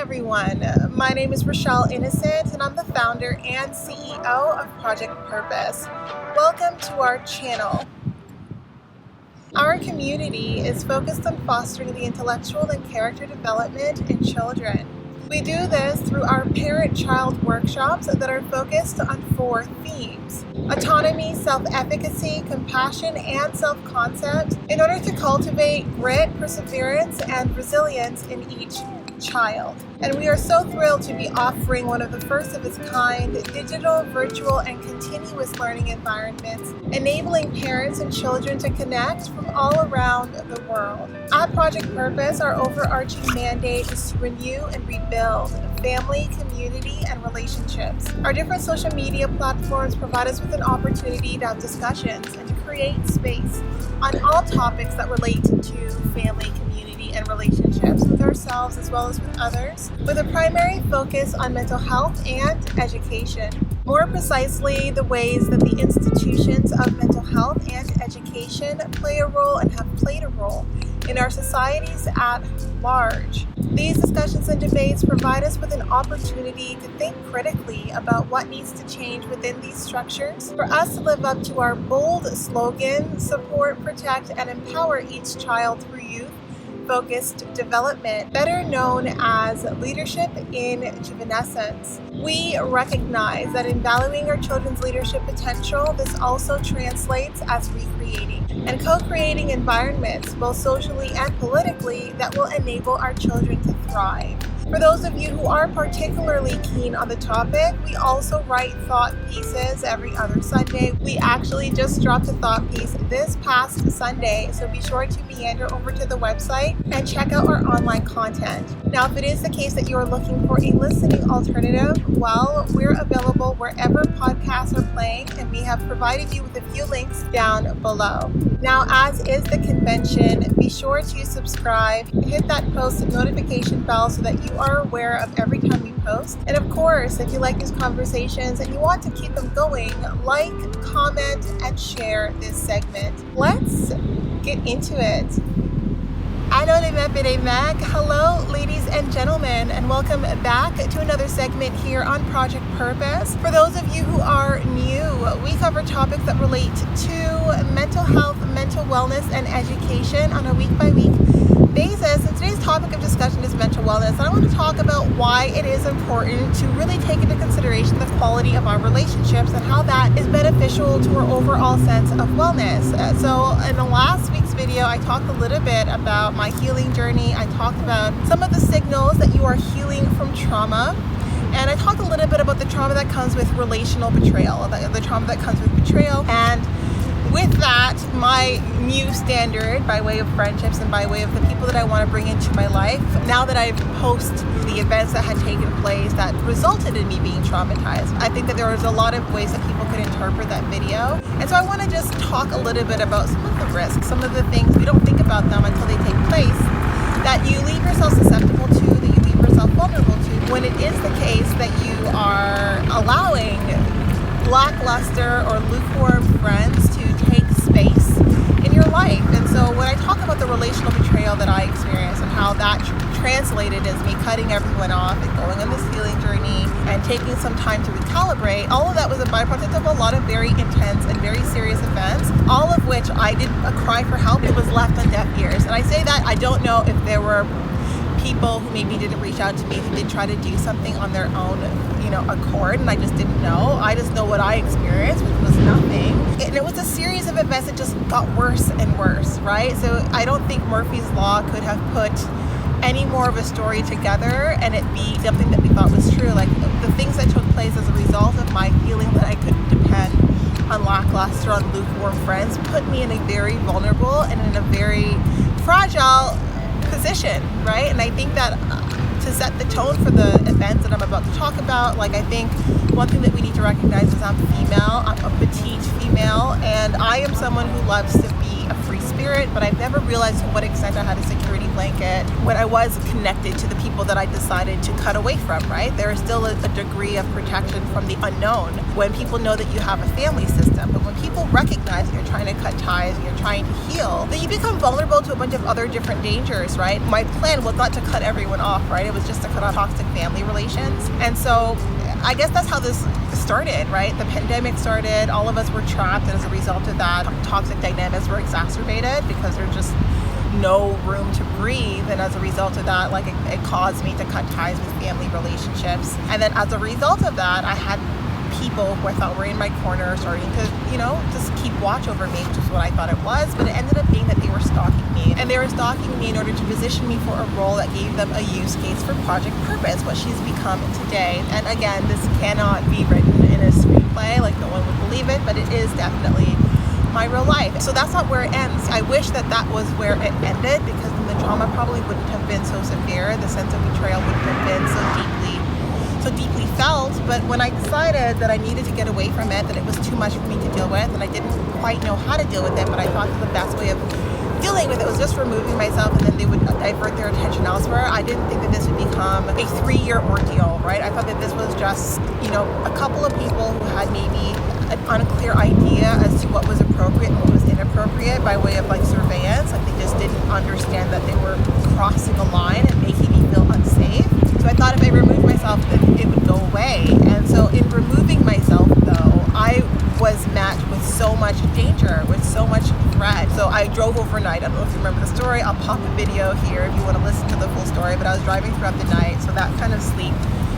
everyone. My name is Rochelle Innocent, and I'm the founder and CEO of Project Purpose. Welcome to our channel. Our community is focused on fostering the intellectual and character development in children. We do this through our parent-child workshops that are focused on 4 themes: autonomy, self-efficacy, compassion, and self-concept, in order to cultivate grit, perseverance, and resilience in each child. And we are so thrilled to be offering one of the first of its kind digital, virtual, and continuous learning environments, enabling parents and children to connect from all around the world. At Project Purpose, our overarching mandate is to renew and rebuild family, community, and relationships. Our different social media platforms provide us with an opportunity to have discussions and to create space on all topics that relate to family, community, and relationships with ourselves as well as with others, with a primary focus on mental health and education. More precisely, the ways that the institutions of mental health and education play a role and have played a role in our societies at large. These discussions and debates provide us with an opportunity to think critically about what needs to change within these structures for us to live up to our bold slogan: support, protect, and empower each child through youth-focused development, better known as leadership in juvenescence. We recognize that in valuing our children's leadership potential, this also translates as recreating and co-creating environments, both socially and politically, that will enable our children to thrive. For those of you who are particularly keen on the topic, we also write thought pieces every other Sunday. We actually just dropped a thought piece this past Sunday, so be sure to meander over to the website and check out our online content. Now, if it is the case that you are looking for a listening alternative, well, we're available wherever podcasts are playing, and we have provided you with a few links down below. Now, as is the convention, be sure to subscribe, hit that post notification bell so that you are aware of every time we post. And of course, if you like these conversations and you want to keep them going, like, comment, and share this segment. Let's get into it. Hello, ladies and gentlemen, and welcome back to another segment here on Project Purpose. For those of you who are new, we cover topics that relate to mental health, mental wellness, and education on a week-by-week basis. And today's topic of discussion is mental wellness, and I want to talk about why it is important to really take into consideration the quality of our relationships and how that is beneficial to our overall sense of wellness. So in the last week's video, I talked a little bit about my healing journey. I talked about some of the signals that you are healing from trauma. And I talked a little bit about the trauma that comes with relational betrayal, the trauma that comes with betrayal. And with that, my new standard by way of friendships and by way of the people that I want to bring into my life, now that I've post the events that had taken place that resulted in me being traumatized, I think that there was a lot of ways that people could interpret that video. And so I want to just talk a little bit about some of the risks, some of the things we don't think about them until they take place, that you leave yourself susceptible to, that you leave yourself vulnerable to, when it is the case that you are allowing lackluster or lukewarm friends to take space in your life. And so when I talk about the relational betrayal that I experienced and how that translated as me cutting everyone off and going on this healing journey and taking some time to recalibrate, all of that was a byproduct of a lot of very intense and very serious events, all of which I did a cry for help. It was left on deaf ears. And I say that I don't know if there were people who maybe didn't reach out to me, who did try to do something on their own, accord, and I just didn't know. I just know what I experienced, which was nothing. And it was a series of events that just got worse and worse, right? So I don't think Murphy's Law could have put any more of a story together and it be something that we thought was true. Like the things that took place as a result of my feeling that I couldn't depend on lackluster, on lukewarm friends, put me in a very vulnerable and in a very fragile position, right? And I think that to set the tone for the events that I'm about to talk about, I think one thing that we need to recognize is I'm female, I'm a petite female, and I am someone who loves to be a free spirit, but I've never realized to what extent I had a security blanket when I was connected to the people that I decided to cut away from, right? There is still a degree of protection from the unknown when people know that you have a family system. But when people recognize that you're trying to cut ties and you're trying to heal, then you become vulnerable to a bunch of other different dangers, right? My plan was not to cut everyone off, right? It was just to cut off toxic family relations. And so I guess that's how this started, right? The pandemic started, all of us were trapped, and as a result of that, toxic dynamics were exacerbated because there's just no room to breathe. And as a result of that, like it caused me to cut ties with family relationships. And then as a result of that, I had people who I thought were in my corner starting to, just keep watch over me, which is what I thought it was. But it ended up being that they were stalking me. And they were stalking me in order to position me for a role that gave them a use case for Project Purpose, what she's become today. And again, this cannot be written in a screenplay, like no one would believe it, but it is definitely my real life. So that's not where it ends. I wish that was where it ended, because then the trauma probably wouldn't have been so severe. The sense of betrayal wouldn't have been so deeply felt. But when I decided that I needed to get away from it, that it was too much for me to deal with, and I didn't quite know how to deal with it, but I thought that the best way of dealing with it was just removing myself, and then they would divert their attention elsewhere. I didn't think that this would become a 3-year ordeal, right? I thought that this was just, a couple of people who had maybe an unclear idea as to what was appropriate and what was inappropriate by way of surveillance. Like they just didn't understand that they were crossing a line and making me feel unsafe. So I thought if I removed myself, then it would go away. And so in removing myself, though, I was met with so much danger, with so much threat. So I drove overnight. I don't know if you remember the story. I'll pop a video here if you want to listen to the full story. But I was driving throughout the night, so that kind of sleep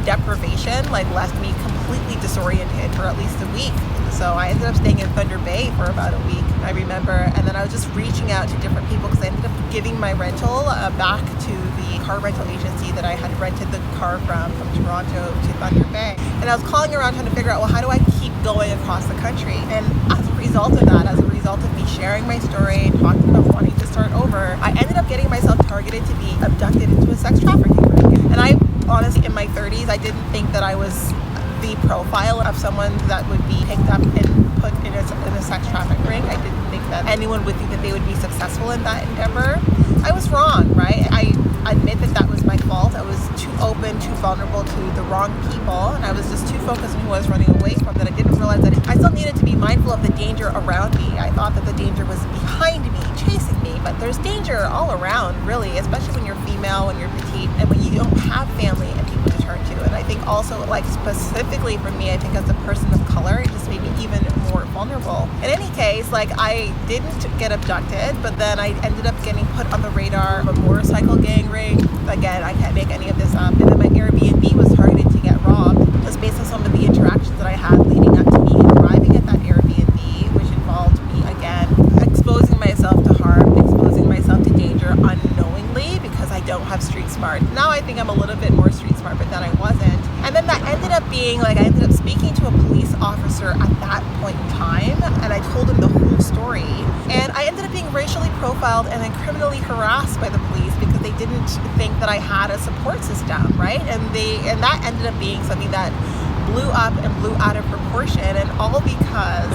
deprivation left me completely disoriented for at least a week. So I ended up staying in Thunder Bay for about a week, I remember. And then I was just reaching out to different people because I ended up giving my rental back to the car rental agency that I had rented the car from Toronto to Thunder Bay. And I was calling around trying to figure out, well, how do I keep going across the country? And as a result of that, as a result of me sharing my story and talking about wanting to start over, I ended up getting myself targeted to be abducted into a sex trafficking ring. And I honestly, in my 30s, I didn't think that I was the profile of someone that would be picked up and put in a sex trafficking ring. I didn't think that anyone would think that they would be successful in that endeavor. I was wrong, right? I admit that was my fault. I was too open, too vulnerable to the wrong people, and I was just too focused on who I was running away from that I didn't realize that I still needed to be mindful of the danger around me. I thought that the danger was behind me, chasing me, but there's danger all around, really, especially when you're female, when you're petite, and when you don't have family and people to turn to. And I think also, specifically for me, I think as a person of color, it just made me even more vulnerable. In any case, I didn't get abducted, but then I ended up getting put on the radar of a motorcycle gang ring. Again, I can't make any of this up. And then my Airbnb was targeted to get robbed, just based on some of the interactions that I had leading up to me arriving at that Airbnb, which involved me, again, exposing myself to harm, exposing myself to danger unknowingly because I don't have street smart. Now I think I'm a little bit more street smart, but then I wasn't. And then that ended up being, I ended up speaking to a police officer at that point in time, and I told him the whole story. And I ended up being racially profiled and then criminally harassed by the police because they didn't think that I had a support system, right? And that ended up being something that blew up and blew out of proportion, and all because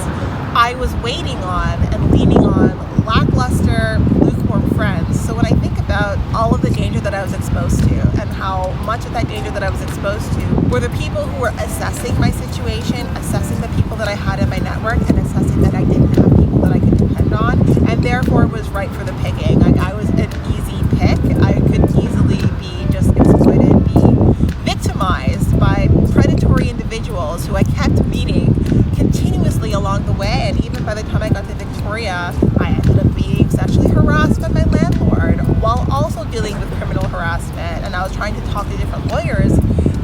I was waiting on and leaning on lackluster, lukewarm friends. So when I think about all of the danger that I was exposed to and how much of that danger that I was exposed to were the people who were assessing my situation, assessing the people that I had in my network, and assessing that I didn't have people that I could depend on, and therefore was ripe for the picking. I was an easy pick. I could easily be just exploited, be victimized by predatory individuals who I kept meeting continuously along the way. And even by the time I got to Victoria, I ended up being sexually harassed by my landlord while also dealing with criminal harassment. And I was trying to talk to different lawyers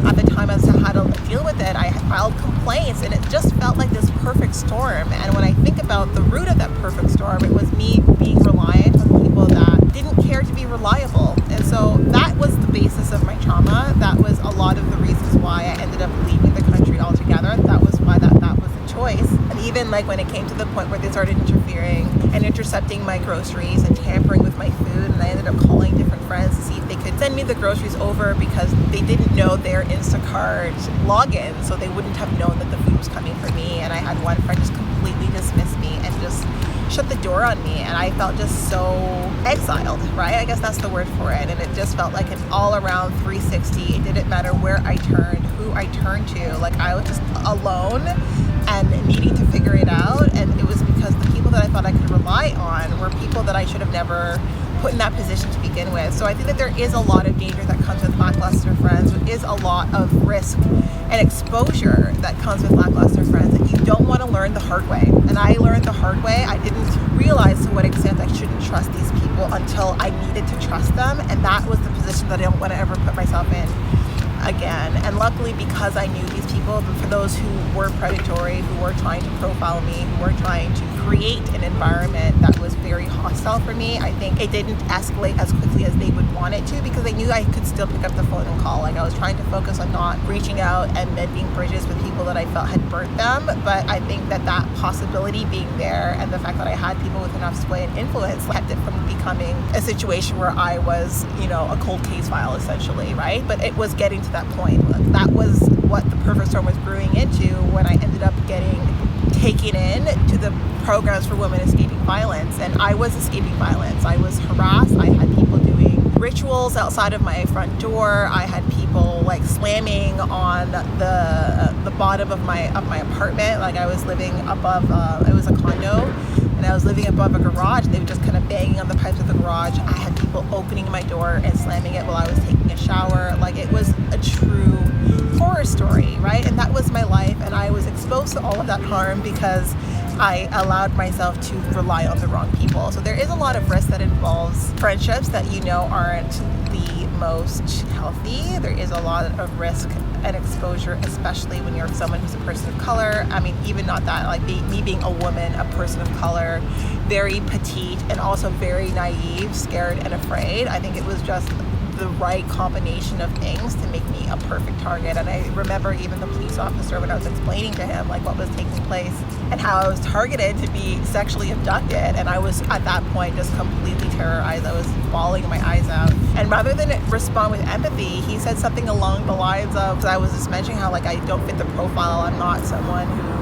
at the time as to how to deal with it. I had filed complaints, and it just felt like this perfect storm. And when I think about the root of that perfect storm, it was me being reliant on people that didn't care to be reliable. And so that was the basis of my trauma. That was a lot of the reasons why I ended up leaving the country altogether. That was why that was the choice. And even when it came to the point where they started interfering and intercepting my groceries and tampering with my food, and I ended up calling different friends to see if they could send me the groceries over because they didn't know their Instacart login, so they wouldn't have known that the food was coming for me. And I had one friend just completely dismiss me and just shut the door on me, and I felt just so exiled, right? I guess that's the word for it. And it just felt like an all-around 360. It didn't matter where I turned, who I turned to. Like, I was just alone and needing to figure it out. And it was because the people that I thought I could rely on were people that I should have never put in that position to begin with. So I think that there is a lot of danger that comes with lackluster friends. There is a lot of risk and exposure that comes with lackluster friends that you don't want to learn the hard way. And I learned the hard way. I didn't realize to what extent I shouldn't trust these people until I needed to trust them. And that was the position that I don't want to ever put myself in again. And luckily, because I knew these people, for those who were predatory, who were trying to profile me, who were trying to create an environment that was very hostile for me, I think it didn't escalate as quickly as they would want it to, because they knew I could still pick up the phone and call. Like, I was trying to focus on not reaching out and mending bridges with people that I felt had burnt them. But I think that that possibility being there, and the fact that I had people with enough sway and influence, kept it from becoming a situation where I was, a cold case file, essentially, right? But it was getting to that point. That was what the perfect storm was brewing into when I ended up getting taken in to the programs for women escaping violence. And I was escaping violence. I was harassed. I had people doing rituals outside of my front door. I had people like slamming on the bottom of my apartment. Like, I was living above, it was a condo, and I was living above a garage. They were just kind of banging on the pipes of the garage. I had people opening my door and slamming it while I was taking a shower. Like, it was a true horror story, right? And that was my life, and I was exposed to all of that harm because I allowed myself to rely on the wrong people. So there is a lot of risk that involves friendships that aren't the most healthy. There is a lot of risk and exposure, especially when you're someone who's a person of color. I mean, even not that, like me being a woman, a person of color, very petite, and also very naive, scared, and afraid. I think it was just the right combination of things to make me a perfect target. And I remember even the police officer, when I was explaining to him like what was taking place and how I was targeted to be sexually abducted, and I was at that point just completely terrorized. I was bawling my eyes out, and rather than respond with empathy, he said something along the lines of, I was just mentioning how like I don't fit the profile. I'm not someone who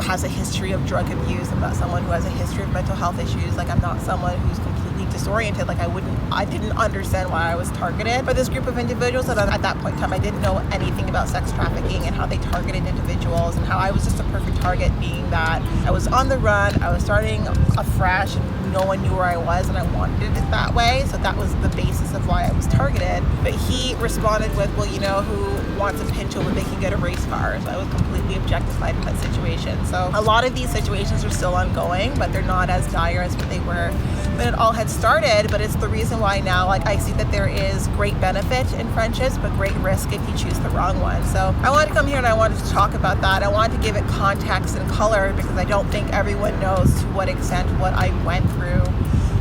has a history of drug abuse. I'm not someone who has a history of mental health issues. Like, I'm not someone who's completely disoriented. Like, I didn't understand why I was targeted by this group of individuals. That at that point in time, I didn't know anything about sex trafficking and how they targeted individuals, and how I was just a perfect target, being that I was on the run, I was starting afresh, and no one knew where I was, and I wanted it that way. So that was the basis of why I was targeted. But he responded with, well, who wants a pinch over, they can get a race car. So I was completely objectified in that situation. So a lot of these situations are still ongoing, but they're not as dire as what they were when it all had started. But it's the reason why now, like, I see that there is great benefit in friendships, but great risk if you choose the wrong one. So I wanted to come here and I wanted to talk about that. I wanted to give it context and color, because I don't think everyone knows to what extent what I went through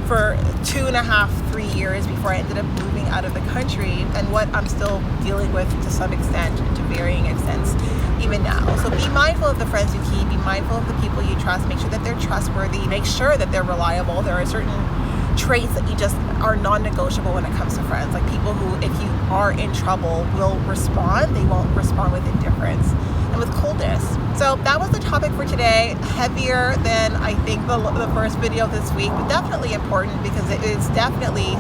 for 2.5, 3 years before I ended up moving out of the country, and what I'm still dealing with to some extent, to varying extents, even now. So be mindful of the friends you keep, be mindful of the people you trust, make sure that they're trustworthy, make sure that they're reliable. There are certain traits that you just are non-negotiable when it comes to friends. Like, people who, if you are in trouble, will respond. They won't respond with indifference and with coldness. So that was the topic for today. Heavier than I think the first video this week, but definitely important, because it is definitely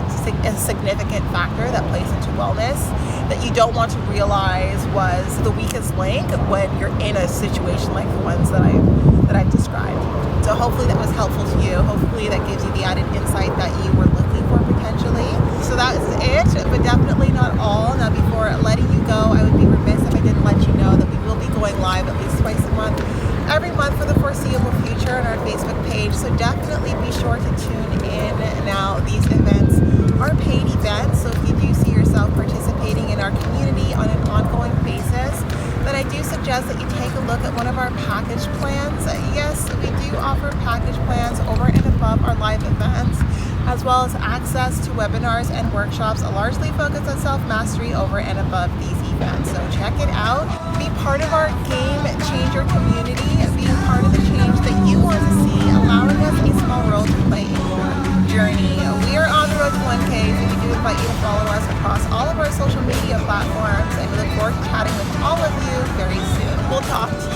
a significant factor that plays into wellness that you don't want to realize was the weakest link when you're in a situation like the ones that I've described. So hopefully that was helpful to you. Hopefully that gives you the added insight that you were looking for potentially. So that is it, but definitely not all. Now, before letting you go, I would be remiss if I didn't let you know that we will be going live at least twice a month, every month for the foreseeable future on our Facebook page. So definitely be sure to tune in. Now, these events are paid events, so if you do see yourself participating in our community on an ongoing basis, then I do suggest that you take a look at one of our package plans. Yes, we do offer package plans over and above our live events, as well as access to webinars and workshops largely focused on self-mastery over and above these events. So check it out. Be part of our game changer community, be part of the change that you want to see, allowing us a small role to play in your journey. We are on the road to 1K, so we do invite you to follow us across all of our social media platforms, and we look forward to chatting with all of you very soon. We'll talk to you